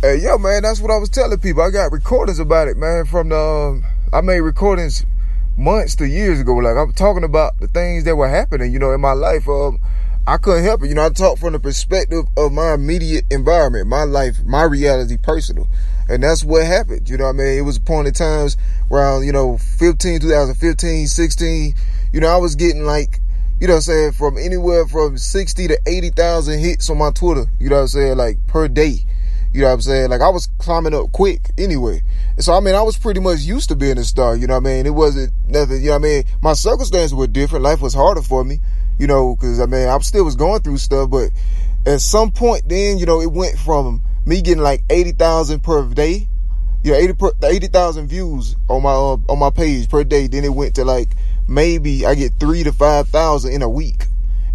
Hey, yo, man, that's what I was telling people. I got recordings about it, man, from the, I made recordings months to years ago. Like, I'm talking about the things that were happening, in my life. I couldn't help it. I talk from the perspective of my immediate environment, my life, my reality, personal. And that's what happened. It was a point in times around, 2015, 16, I was getting like, from anywhere from 60 to 80,000 hits on my Twitter, like per day. Like I was climbing up quick anyway. And so, I was pretty much used to being a star, It wasn't nothing, My circumstances were different. Life was harder for me, because, I still was going through stuff. But at some point then, it went from me getting like 80,000 per day, 80,000 views on my page per day. Then it went to like maybe I get 3,000 to 5,000 in a week.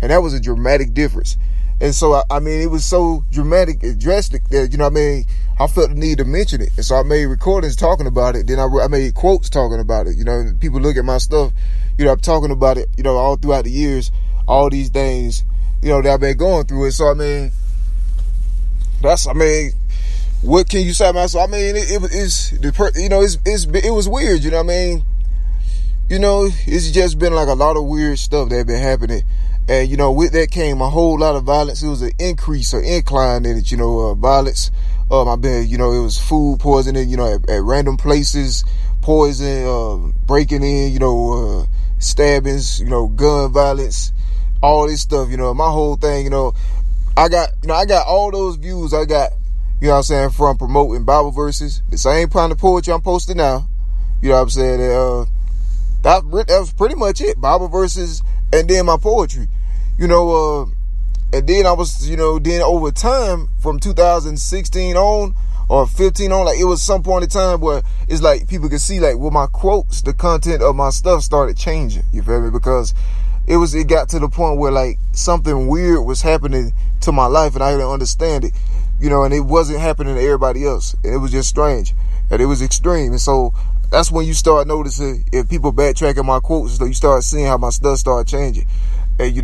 And that was a dramatic difference. And so, it was so dramatic and drastic that, I felt the need to mention it. And so I made recordings talking about it. Then I made quotes talking about it. People look at my stuff, I'm talking about it, all throughout the years, all these things, that I've been going through. And so, what can you say, man? So, it was weird, it's just been like a lot of weird stuff that been happening. And, with that came a whole lot of violence. It was an increase or incline in it, violence. It was food poisoning, at random places, poison, breaking in, stabbings, gun violence, all this stuff, my whole thing, I got all those views I got, from promoting Bible verses, the same kind of poetry I'm posting now, that was pretty much it, Bible verses, and then my poetry, and then I was, then over time from 2016 on or 15 on, like it was some point in time where it's like people could see like with my quotes, the content of my stuff started changing. You feel me? Because it got to the point where like something weird was happening to my life and I didn't understand it, and it wasn't happening to everybody else. And it was just strange and it was extreme. And so that's when you start noticing if people backtracking my quotes, so you start seeing how my stuff started changing. And,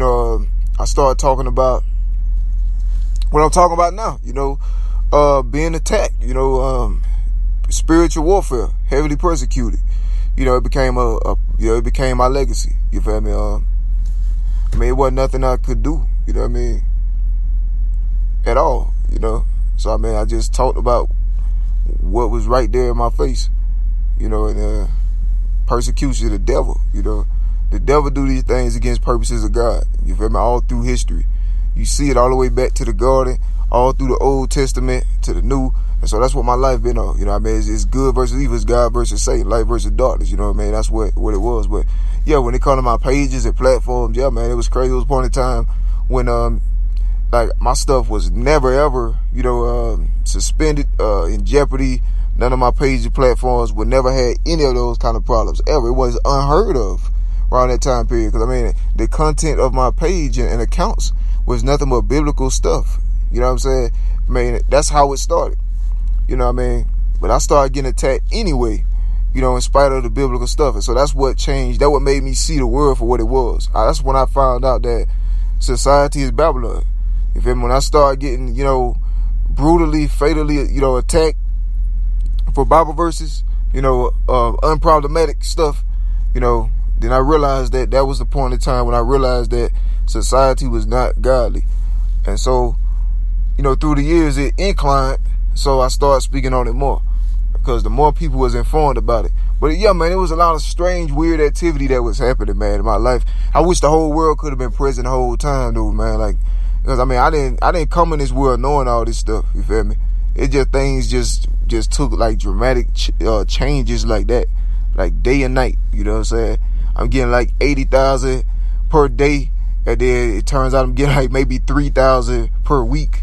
I started talking about what I'm talking about now, being attacked, spiritual warfare, heavily persecuted. It became it became my legacy. You feel me? It wasn't nothing I could do, at all, So, I just talked about what was right there in my face, and persecution of the devil, The devil do these things against purposes of God. You feel me? All through history. You see it all the way back to the garden, all through the Old Testament to the New. And so that's what my life been on. It's good versus evil. It's God versus Satan. Light versus darkness. That's what it was. But yeah, when it comes to my pages and platforms, yeah, man, it was crazy. It was a point in time when, like my stuff was never ever, suspended, in jeopardy. None of my pages and platforms would never had any of those kind of problems ever. It was unheard of around that time period. Because, the content of my page and accounts was nothing but biblical stuff. You know what I'm saying? That's how it started. But I started getting attacked anyway, in spite of the biblical stuff. And so that's what changed. That's what made me see the world for what it was. That's when I found out that society is Babylon. You feel me? When I started getting, brutally, fatally, attacked for Bible verses, unproblematic stuff, then I realized that was the point in time when I realized that society was not godly. And so, through the years it inclined, so I started speaking on it more because the more people was informed about it. But yeah, man, it was a lot of strange, weird activity that was happening, man, in my life. I wish the whole world could have been present the whole time, though, man. Like, because I didn't come in this world knowing all this stuff. You feel me? It just things just took like dramatic changes like that, like day and night. You know what I'm saying? I'm getting like 80,000 per day, and then it turns out I'm getting like maybe 3,000 per week.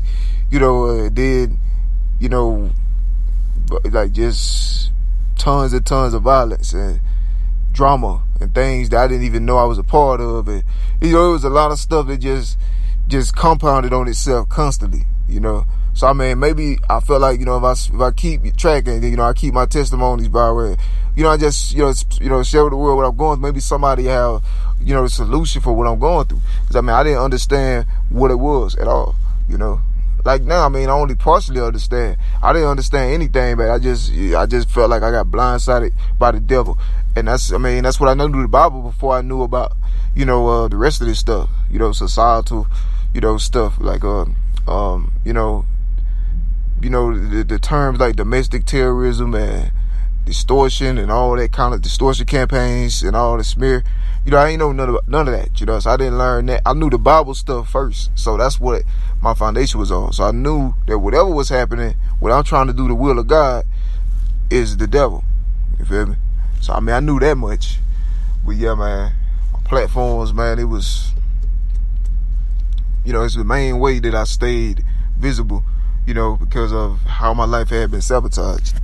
Then, like just tons and tons of violence and drama and things that I didn't even know I was a part of. And, it was a lot of stuff that just compounded on itself constantly, So, maybe I feel like, if I keep tracking, I keep my testimonies by where, I just, share with the world what I'm going through. Maybe somebody have, the solution for what I'm going through. Because, I didn't understand what it was at all, Like now, I mean, I only partially understand. I didn't understand anything, but I just felt like I got blindsided by the devil. And that's what I knew the Bible before I knew about, the rest of this stuff, societal, stuff like, the terms like domestic terrorism and distortion and all that kind of distortion campaigns and all the smear. I ain't know none of that, so I didn't learn that. I knew the Bible stuff first, so that's what my foundation was on. So I knew that whatever was happening, what I'm trying to do the will of God is the devil. You feel me? So, I knew that much. But yeah, man, my platforms, man, it was, it's the main way that I stayed visible, because of how my life had been sabotaged.